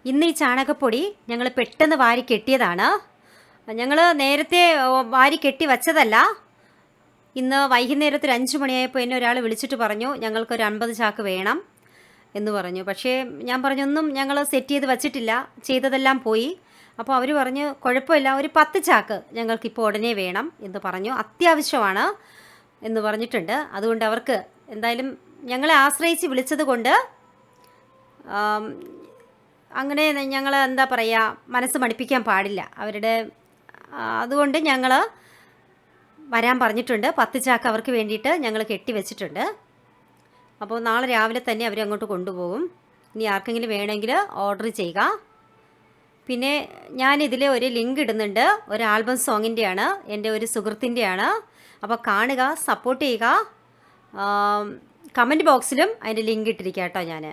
ഇന്ന് ഈ ചാണകപ്പൊടി ഞങ്ങൾ പെട്ടെന്ന് വാരി കെട്ടിയതാണ്. ഞങ്ങൾ നേരത്തെ വാരി കെട്ടി വച്ചതല്ല. ഇന്ന് വൈകുന്നേരത്തിൽ 5 മണിയായപ്പോൾ എന്നെ ഒരാൾ വിളിച്ചിട്ട് പറഞ്ഞു ഞങ്ങൾക്കൊരു 50 ചാക്ക് വേണം എന്ന് പറഞ്ഞു. പക്ഷേ ഞാൻ പറഞ്ഞൊന്നും ഞങ്ങൾ സെറ്റ് ചെയ്ത് വച്ചിട്ടില്ല, ചെയ്തതെല്ലാം പോയി. അപ്പോൾ അവർ പറഞ്ഞു കുഴപ്പമില്ല, ഒരു 10 ചാക്ക് ഞങ്ങൾക്കിപ്പോൾ ഉടനെ വേണം എന്ന് പറഞ്ഞു. അത്യാവശ്യമാണ് എന്ന് പറഞ്ഞിട്ടുണ്ട്. അതുകൊണ്ട് അവർക്ക് എന്തായാലും ഞങ്ങളെ ആശ്രയിച്ച് വിളിച്ചത് കൊണ്ട് അങ്ങനെ ഞങ്ങൾ എന്താ പറയുക, മനസ്സ് മടുപ്പിക്കാൻ പാടില്ല അവരുടെ. അതുകൊണ്ട് ഞങ്ങൾ വരാൻ പറഞ്ഞിട്ടുണ്ട്. 10 ചാക്ക് അവർക്ക് വേണ്ടിയിട്ട് ഞങ്ങൾ കെട്ടി വെച്ചിട്ടുണ്ട്. അപ്പോൾ നാളെ രാവിലെ തന്നെ അവരങ്ങോട്ട് കൊണ്ടുപോകും. ഇനി ആർക്കെങ്കിലും വേണമെങ്കിൽ ഓർഡർ ചെയ്യുക. പിന്നെ ഞാനിതിൽ ഒരു ലിങ്ക് ഇടുന്നുണ്ട്. ഒരു ആൽബം സോങ്ങിൻ്റെയാണ്, എൻ്റെ ഒരു സുഹൃത്തിൻ്റെയാണ്. അപ്പോൾ കാണുക, സപ്പോർട്ട് ചെയ്യുക. കമൻറ്റ് ബോക്സിലും അതിൻ്റെ ലിങ്ക് ഇട്ടിരിക്കാം കേട്ടോ ഞാൻ.